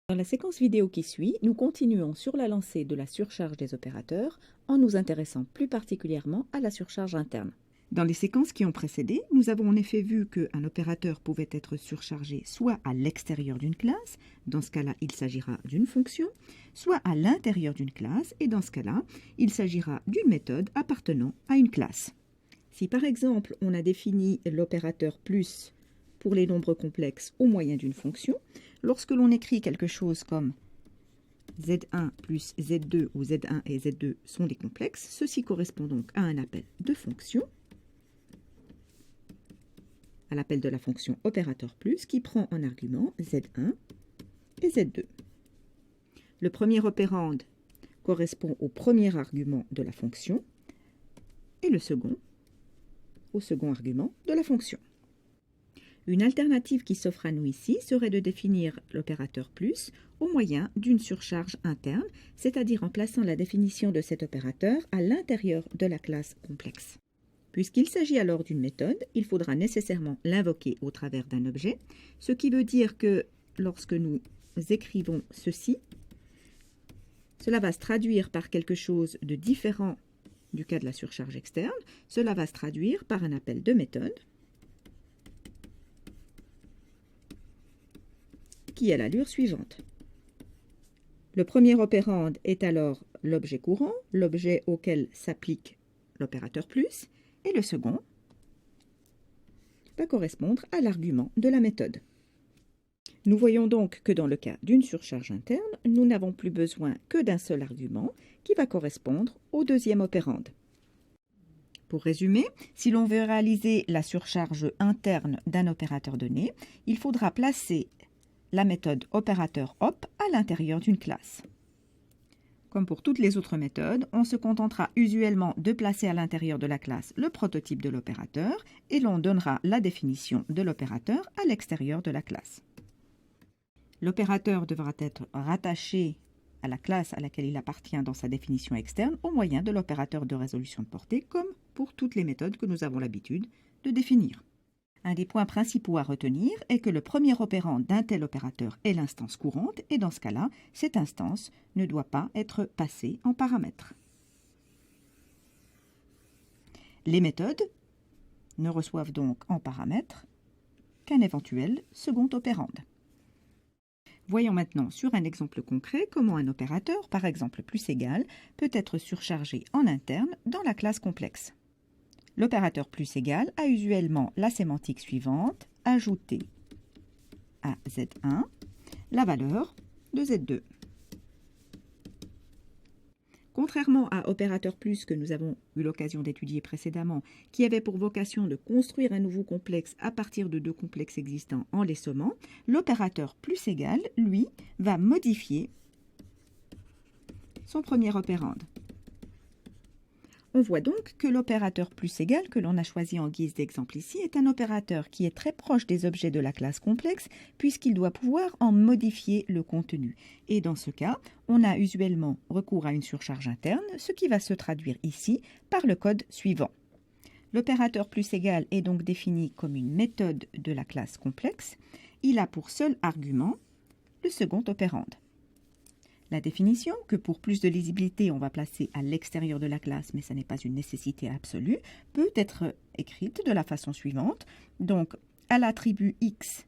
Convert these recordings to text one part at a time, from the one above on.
Dans la séquence vidéo qui suit, nous continuons sur la lancée de la surcharge des opérateurs en nous intéressant plus particulièrement à la surcharge interne. Dans les séquences qui ont précédé, nous avons en effet vu qu'un opérateur pouvait être surchargé soit à l'extérieur d'une classe, dans ce cas-là il s'agira d'une fonction, soit à l'intérieur d'une classe, et dans ce cas-là il s'agira d'une méthode appartenant à une classe. Si par exemple on a défini l'opérateur plus pour les nombres complexes au moyen d'une fonction, lorsque l'on écrit quelque chose comme Z1 plus Z2 où Z1 et Z2 sont des complexes, ceci correspond donc à un appel de fonction, à l'appel de la fonction opérateur plus qui prend en argument Z1 et Z2. Le premier opérande correspond au premier argument de la fonction et le second au second argument de la fonction. Une alternative qui s'offre à nous ici serait de définir l'opérateur plus au moyen d'une surcharge interne, c'est-à-dire en plaçant la définition de cet opérateur à l'intérieur de la classe complexe. Puisqu'il s'agit alors d'une méthode, il faudra nécessairement l'invoquer au travers d'un objet, ce qui veut dire que lorsque nous écrivons ceci, cela va se traduire par quelque chose de différent du cas de la surcharge externe. Cela va se traduire par un appel de méthode qui a l'allure suivante. Le premier opérande est alors l'objet courant, l'objet auquel s'applique l'opérateur plus, et le second va correspondre à l'argument de la méthode. Nous voyons donc que dans le cas d'une surcharge interne, nous n'avons plus besoin que d'un seul argument qui va correspondre au deuxième opérande. Pour résumer, si l'on veut réaliser la surcharge interne d'un opérateur donné, il faudra placer la méthode opérateur op à l'intérieur d'une classe. Comme pour toutes les autres méthodes, on se contentera usuellement de placer à l'intérieur de la classe le prototype de l'opérateur et l'on donnera la définition de l'opérateur à l'extérieur de la classe. L'opérateur devra être rattaché à la classe à laquelle il appartient dans sa définition externe au moyen de l'opérateur de résolution de portée, comme pour toutes les méthodes que nous avons l'habitude de définir. Un des points principaux à retenir est que le premier opérand d'un tel opérateur est l'instance courante et dans ce cas-là, cette instance ne doit pas être passée en paramètres. Les méthodes ne reçoivent donc en paramètres qu'un éventuel second opérande. Voyons maintenant sur un exemple concret comment un opérateur, par exemple plus égal, peut être surchargé en interne dans la classe complexe. L'opérateur plus égal a usuellement la sémantique suivante, ajouter à Z1 la valeur de Z2. Contrairement à opérateur plus que nous avons eu l'occasion d'étudier précédemment, qui avait pour vocation de construire un nouveau complexe à partir de deux complexes existants en les sommant, l'opérateur plus égal, lui, va modifier son premier opérande. On voit donc que l'opérateur plus égal que l'on a choisi en guise d'exemple ici est un opérateur qui est très proche des objets de la classe complexe puisqu'il doit pouvoir en modifier le contenu. Et dans ce cas, on a usuellement recours à une surcharge interne, ce qui va se traduire ici par le code suivant. L'opérateur plus égal est donc défini comme une méthode de la classe complexe. Il a pour seul argument le second opérande. La définition, que pour plus de lisibilité on va placer à l'extérieur de la classe, mais ce n'est pas une nécessité absolue, peut être écrite de la façon suivante. Donc, à l'attribut x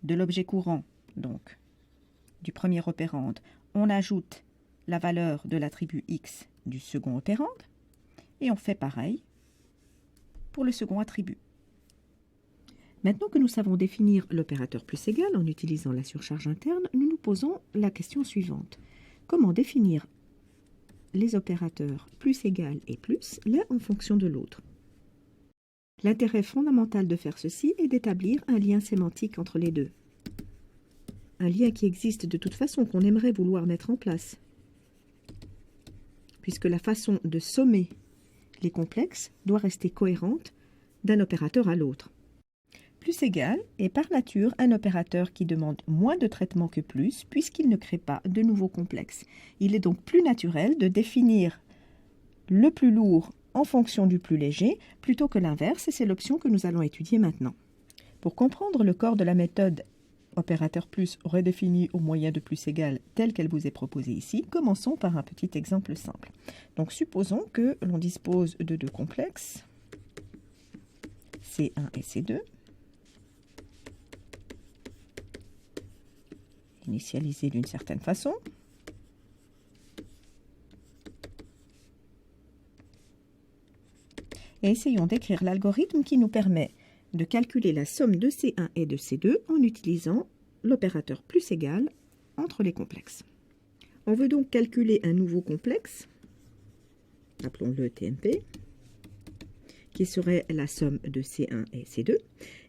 de l'objet courant, donc du premier opérande, on ajoute la valeur de l'attribut x du second opérande, et on fait pareil pour le second attribut. Maintenant que nous savons définir l'opérateur plus égal en utilisant la surcharge interne, nous nous posons la question suivante. Comment définir les opérateurs plus égal et plus, l'un en fonction de l'autre? L'intérêt fondamental de faire ceci est d'établir un lien sémantique entre les deux. Un lien qui existe de toute façon, qu'on aimerait vouloir mettre en place. Puisque la façon de sommer les complexes doit rester cohérente d'un opérateur à l'autre. Plus égal est par nature un opérateur qui demande moins de traitement que plus, puisqu'il ne crée pas de nouveaux complexes. Il est donc plus naturel de définir le plus lourd en fonction du plus léger, plutôt que l'inverse, et c'est l'option que nous allons étudier maintenant. Pour comprendre le corps de la méthode opérateur plus redéfini au moyen de plus égal tel qu'elle vous est proposée ici. Commençons par un petit exemple simple. Donc supposons que l'on dispose de deux complexes, C1 et C2, initialisés d'une certaine façon. Et essayons d'écrire l'algorithme qui nous permet de calculer la somme de C1 et de C2 en utilisant l'opérateur plus égal entre les complexes. On veut donc calculer un nouveau complexe, appelons-le TMP, qui serait la somme de C1 et C2.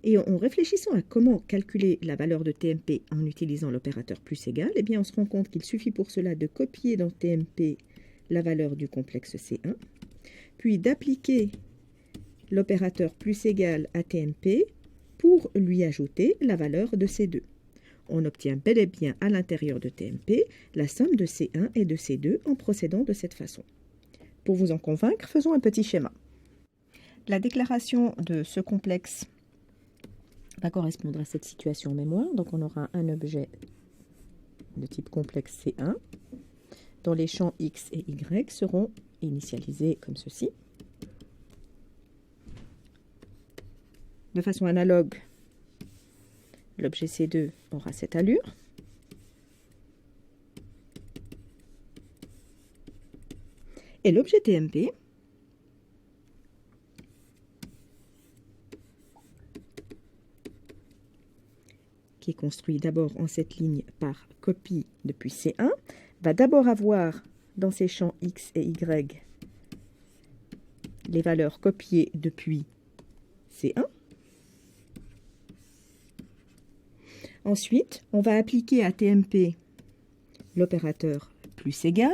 Et en réfléchissant à comment calculer la valeur de TMP en utilisant l'opérateur plus égal, eh bien on se rend compte qu'il suffit pour cela de copier dans TMP la valeur du complexe C1, puis d'appliquer l'opérateur plus égal à TMP pour lui ajouter la valeur de C2. On obtient bel et bien à l'intérieur de TMP la somme de C1 et de C2 en procédant de cette façon. Pour vous en convaincre, faisons un petit schéma. La déclaration de ce complexe va correspondre à cette situation en mémoire. Donc on aura un objet de type complexe C1 dont les champs X et Y seront initialisés comme ceci. De façon analogue, l'objet C2 aura cette allure. Et l'objet TMP qui est construit d'abord en cette ligne par copie depuis C1, va d'abord avoir dans ses champs X et Y les valeurs copiées depuis C1. Ensuite, on va appliquer à TMP l'opérateur plus égal.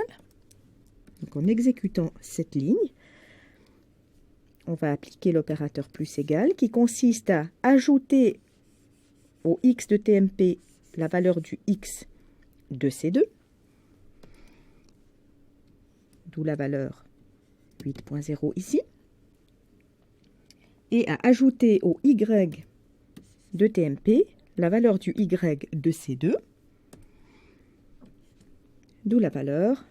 Donc en exécutant cette ligne, on va appliquer l'opérateur plus égal qui consiste à ajouter au x de TMP la valeur du x de C2, d'où la valeur 8.0 ici, et à ajouter au y de TMP la valeur du y de C2, d'où la valeur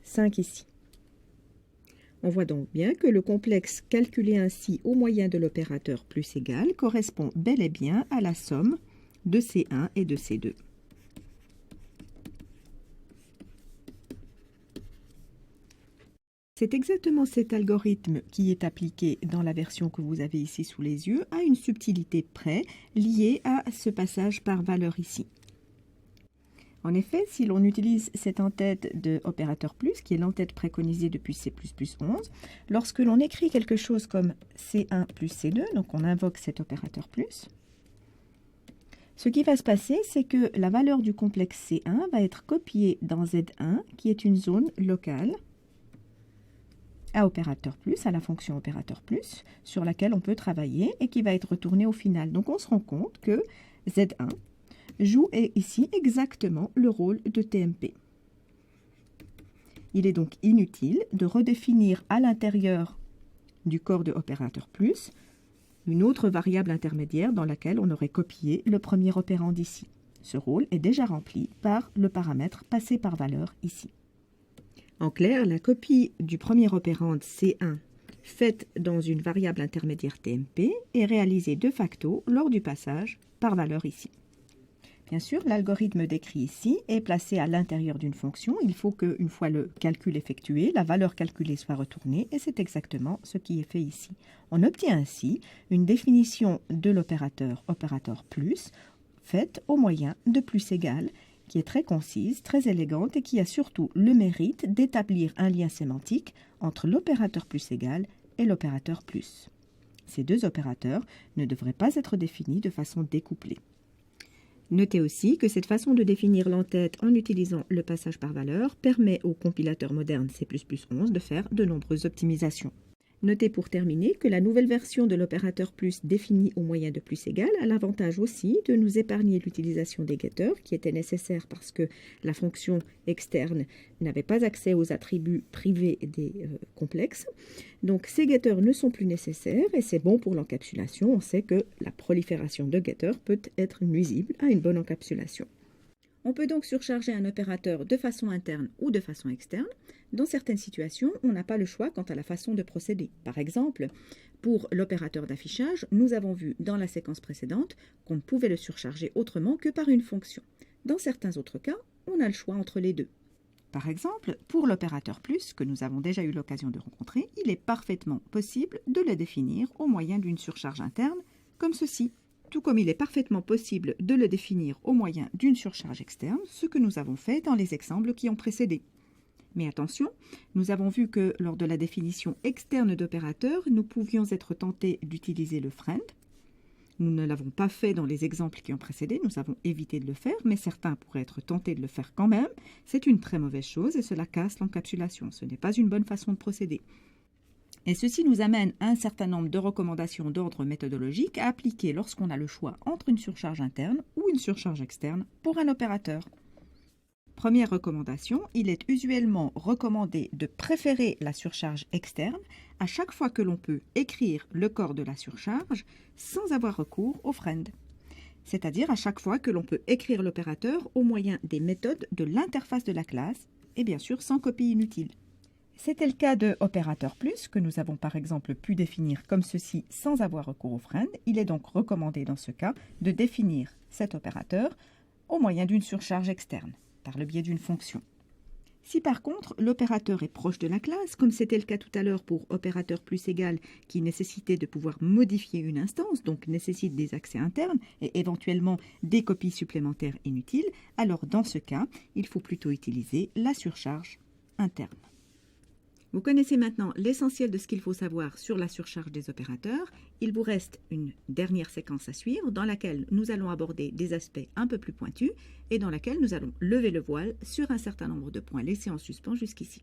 5 ici. On voit donc bien que le complexe calculé ainsi au moyen de l'opérateur plus égal correspond bel et bien à la somme de C1 et de C2. C'est exactement cet algorithme qui est appliqué dans la version que vous avez ici sous les yeux, à une subtilité près liée à ce passage par valeur ici. En effet, si l'on utilise cette en-tête de opérateur plus, qui est l'en-tête préconisée depuis C++11, lorsque l'on écrit quelque chose comme C1 plus C2, donc on invoque cet opérateur plus, ce qui va se passer, c'est que la valeur du complexe C1 va être copiée dans Z1, qui est une zone locale, à opérateur plus, à la fonction opérateur plus, sur laquelle on peut travailler et qui va être retournée au final. Donc on se rend compte que Z1 joue ici exactement le rôle de TMP. Il est donc inutile de redéfinir à l'intérieur du corps de opérateur plus une autre variable intermédiaire dans laquelle on aurait copié le premier opérand ici. Ce rôle est déjà rempli par le paramètre passé par valeur ici. En clair, la copie du premier opérand C1 faite dans une variable intermédiaire TMP est réalisée de facto lors du passage par valeur ici. Bien sûr, l'algorithme décrit ici est placé à l'intérieur d'une fonction. Il faut qu'une fois le calcul effectué, la valeur calculée soit retournée et c'est exactement ce qui est fait ici. On obtient ainsi une définition de l'opérateur opérateur plus faite au moyen de plus égal qui est très concise, très élégante et qui a surtout le mérite d'établir un lien sémantique entre l'opérateur plus égal et l'opérateur plus. Ces deux opérateurs ne devraient pas être définis de façon découplée. Notez aussi que cette façon de définir l'entête en utilisant le passage par valeur permet au compilateur moderne C++11 de faire de nombreuses optimisations. Notez pour terminer que la nouvelle version de l'opérateur plus définie au moyen de plus égal a l'avantage aussi de nous épargner l'utilisation des getters qui était nécessaire parce que la fonction externe n'avait pas accès aux attributs privés des complexes. Donc ces getters ne sont plus nécessaires et c'est bon pour l'encapsulation. On sait que la prolifération de getters peut être nuisible à une bonne encapsulation. On peut donc surcharger un opérateur de façon interne ou de façon externe. Dans certaines situations, on n'a pas le choix quant à la façon de procéder. Par exemple, pour l'opérateur d'affichage, nous avons vu dans la séquence précédente qu'on ne pouvait le surcharger autrement que par une fonction. Dans certains autres cas, on a le choix entre les deux. Par exemple, pour l'opérateur plus, que nous avons déjà eu l'occasion de rencontrer, il est parfaitement possible de le définir au moyen d'une surcharge interne, comme ceci. Tout comme il est parfaitement possible de le définir au moyen d'une surcharge externe, ce que nous avons fait dans les exemples qui ont précédé. Mais attention, nous avons vu que lors de la définition externe d'opérateur, nous pouvions être tentés d'utiliser le friend. Nous ne l'avons pas fait dans les exemples qui ont précédé, nous avons évité de le faire, mais certains pourraient être tentés de le faire quand même. C'est une très mauvaise chose et cela casse l'encapsulation. Ce n'est pas une bonne façon de procéder. Et ceci nous amène à un certain nombre de recommandations d'ordre méthodologique à appliquer lorsqu'on a le choix entre une surcharge interne ou une surcharge externe pour un opérateur. Première recommandation, il est usuellement recommandé de préférer la surcharge externe à chaque fois que l'on peut écrire le corps de la surcharge sans avoir recours au friend. C'est-à-dire à chaque fois que l'on peut écrire l'opérateur au moyen des méthodes de l'interface de la classe et bien sûr sans copie inutile. C'était le cas de opérateur plus, que nous avons par exemple pu définir comme ceci sans avoir recours au friend. Il est donc recommandé dans ce cas de définir cet opérateur au moyen d'une surcharge externe, par le biais d'une fonction. Si par contre l'opérateur est proche de la classe, comme c'était le cas tout à l'heure pour opérateur plus égal qui nécessitait de pouvoir modifier une instance, donc nécessite des accès internes et éventuellement des copies supplémentaires inutiles, alors dans ce cas, il faut plutôt utiliser la surcharge interne. Vous connaissez maintenant l'essentiel de ce qu'il faut savoir sur la surcharge des opérateurs. Il vous reste une dernière séquence à suivre dans laquelle nous allons aborder des aspects un peu plus pointus et dans laquelle nous allons lever le voile sur un certain nombre de points laissés en suspens jusqu'ici.